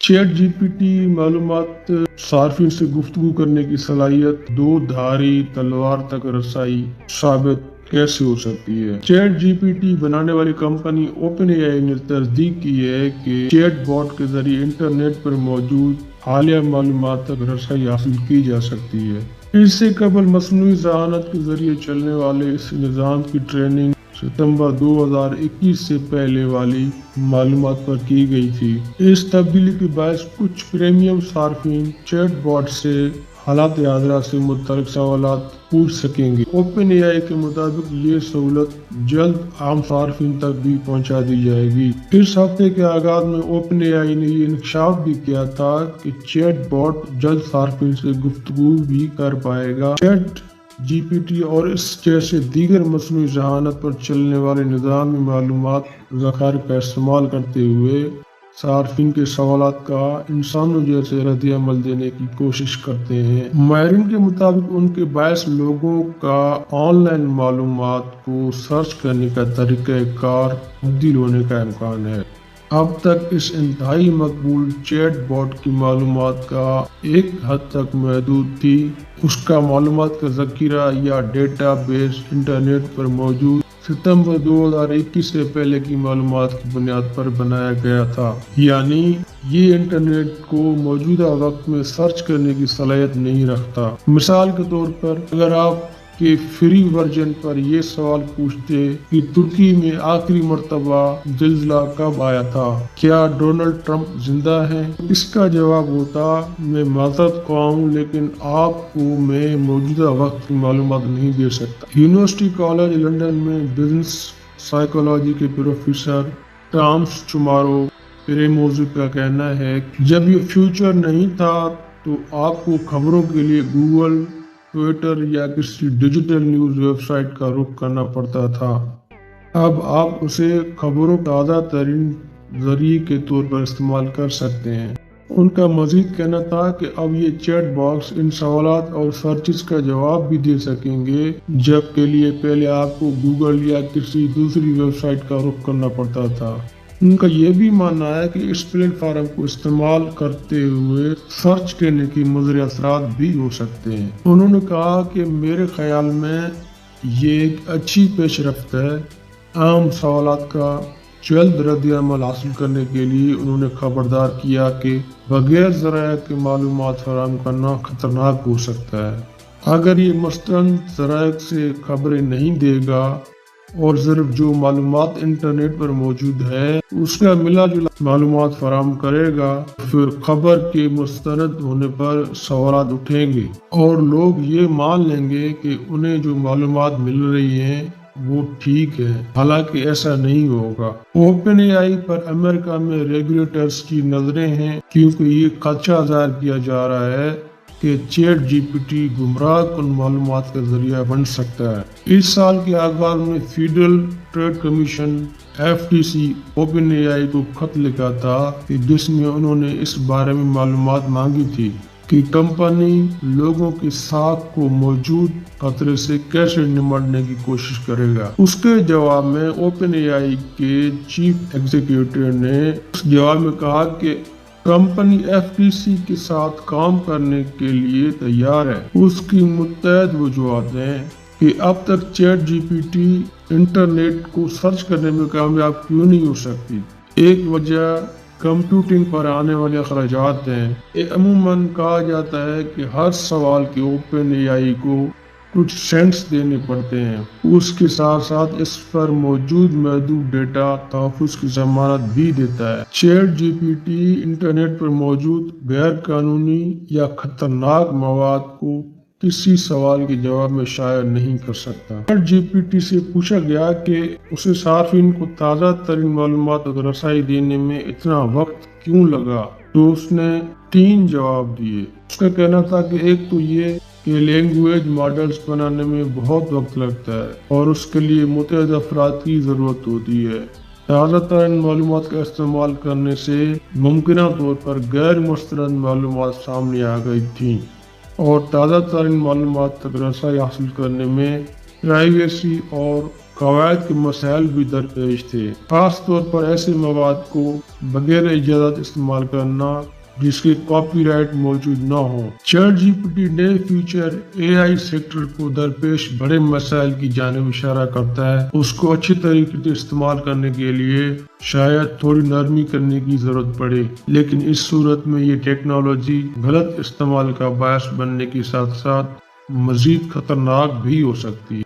Chat G P T معلومات صارفین سے گفتگو کرنے کی صلاحیت دو دھاری تلوار تک رسائی ثابت کیسے ہو سکتی ہے؟ چیٹ جی پی ٹی بنانے والی کمپنی اوپن اے آئی نے تصدیق کی ہے کہ چیٹ باٹ کے ذریعے انٹرنیٹ پر موجود حالیہ معلومات تک رسائی حاصل کی جا سکتی ہے۔ اس سے قبل مصنوعی ذہانت کے ذریعے چلنے والے اس نظام کی ٹریننگ ستمبر 2021 سے پہلے والی معلومات پر کی گئی تھی۔ اس تبدیلی کے باعث کچھ پریمیم صارفین چیٹ باٹ سے حالات حاضرہ سے متعلق سوالات پوچھ سکیں گے۔ اوپن اے آئی کے مطابق یہ سہولت جلد عام صارفین تک بھی پہنچا دی جائے گی۔ اس ہفتے کے آغاز میں اوپن اے آئی نے یہ انکشاف بھی کیا تھا کہ چیٹ باٹ جلد صارفین سے گفتگو بھی کر پائے گا۔ چیٹ جی پی ٹی اور اس جیسے دیگر مصنوعی ذہانت پر چلنے والے نظامی معلومات ذخائر کا استعمال کرتے ہوئے صارفین کے سوالات کا انسانوں جیسے رد عمل دینے کی کوشش کرتے ہیں۔ ماہرین کے مطابق ان کے باعث لوگوں کا آن لائن معلومات کو سرچ کرنے کا طریقہ کار تبدیل ہونے کا امکان ہے۔ اب تک اس انتہائی مقبول چیٹ باٹ کی معلومات کا ایک حد تک محدود تھی۔ اس کا معلومات کا ذخیرہ یا ڈیٹا بیس انٹرنیٹ پر موجود ستمبر 2021 سے پہلے کی معلومات کی بنیاد پر بنایا گیا تھا، یعنی یہ انٹرنیٹ کو موجودہ وقت میں سرچ کرنے کی صلاحیت نہیں رکھتا۔ مثال کے طور پر اگر آپ کے فری ورژن پر یہ سوال پوچھتے کہ ترکی میں آخری مرتبہ زلزلہ کب آیا تھا، کیا ڈونلڈ ٹرمپ زندہ ہیں، اس کا جواب ہوتا میں معذرت خواہ ہوں لیکن آپ کو میں موجودہ وقت کی معلومات نہیں دے سکتا۔ یونیورسٹی کالج لندن میں بزنس سائیکالوجی کے پروفیسر ٹامس چمارو پیریموزو کا کہنا ہے کہ جب یہ فیوچر نہیں تھا تو آپ کو خبروں کے لیے گوگل، ٹویٹر یا کسی ڈیجیٹل نیوز ویب سائٹ کا رخ کرنا پڑتا تھا۔ اب آپ اسے خبروں کا تازہ ترین ذریعے کے طور پر استعمال کر سکتے ہیں۔ ان کا مزید کہنا تھا کہ اب یہ چیٹ باکس ان سوالات اور سرچز کا جواب بھی دے سکیں گے جب کے لیے پہلے آپ کو گوگل یا کسی دوسری ویب سائٹ کا رخ کرنا پڑتا تھا۔ ان کا یہ بھی ماننا ہے کہ اس پلیٹ فارم کو استعمال کرتے ہوئے سرچ کرنے کی مضر اثرات بھی ہو سکتے ہیں۔ انہوں نے کہا کہ میرے خیال میں یہ ایک اچھی پیش رفت ہے۔ عام سوالات کا جلد رد عمل حاصل کرنے کے لیے انہوں نے خبردار کیا کہ بغیر ذرائع کے معلومات فراہم کرنا خطرناک ہو سکتا ہے۔ اگر یہ مستند ذرائع سے خبریں نہیں دے گا اور صرف جو معلومات انٹرنیٹ پر موجود ہے اس کا ملا جلا معلومات فراہم کرے گا، پھر خبر کے مستند ہونے پر سوالات اٹھیں گے اور لوگ یہ مان لیں گے کہ انہیں جو معلومات مل رہی ہیں وہ ٹھیک ہے، حالانکہ ایسا نہیں ہوگا۔ اوپن اے آئی پر امریکہ میں ریگولیٹرز کی نظریں ہیں کیونکہ یہ خدشہ ظاہر کیا جا رہا ہے کہ چیٹ جی پی ٹی گمراہ کن معلومات کا ذریعہ بن سکتا ہے۔ اس سال کے آغاز میں federal trade commission FTC open A I کو خط لکھا تھا کہ جس میں انہوں نے اس بارے میں معلومات مانگی تھی کہ کمپنی لوگوں کی ساکھ کو موجود خطرے سے کیسے نمٹنے کی کوشش کرے گا۔ اس کے جواب میں اوپن اے آئی کے چیف ایگزیکٹو نے اس جواب میں کہا کہ کمپنی FTC کے ساتھ کام کرنے کے لیے تیار ہے۔ اس کی متعدد وجوہات ہیں کہ اب تک chat G P T internet کو سرچ کرنے میں کامیاب کیوں نہیں ہو سکتی۔ ایک وجہ کمپیوٹنگ پر آنے والے اخراجات ہیں۔ عموماً کہا جاتا ہے کہ ہر سوال کے اوپن اے آئی کو کچھ سینٹس دینے پڑتے ہیں۔ اس کے ساتھ ساتھ اس پر موجود محدود ڈیٹا تحفظ کی ضمانت بھی دیتا ہے۔ چیٹ جی پی ٹی انٹرنیٹ پر موجود غیر قانونی یا خطرناک مواد کو کسی سوال کے جواب میں شائع نہیں کر سکتا۔ چیٹ جی پی ٹی سے پوچھا گیا کہ اسے صارفین کو تازہ ترین معلومات تک رسائی دینے میں اتنا وقت کیوں لگا، تو اس نے 3 جواب دیے۔ اس کا کہنا تھا کہ ایک تو یہ کہ لینگویج ماڈلز بنانے میں بہت وقت لگتا ہے اور اس کے لیے متعدد افراد کی ضرورت ہوتی ہے۔ تازہ ترین معلومات کا استعمال کرنے سے ممکنہ طور پر غیر مستند معلومات سامنے آ گئی تھیں اور تازہ ترین معلومات تک رسائی حاصل کرنے میں پرائیویسی اور قواعد کے مسائل بھی درپیش تھے، خاص طور پر ایسے مواد کو بغیر اجازت استعمال کرنا جس کے کاپی رائٹ موجود نہ ہو۔ چیٹ جی پی ٹی نئے فیوچر اے آئی سیکٹر کو درپیش بڑے مسائل کی جانب اشارہ کرتا ہے۔ اس کو اچھے طریقے سے استعمال کرنے کے لیے شاید تھوڑی نرمی کرنے کی ضرورت پڑے، لیکن اس صورت میں یہ ٹیکنالوجی غلط استعمال کا باعث بننے کے ساتھ ساتھ مزید خطرناک بھی ہو سکتی ہے۔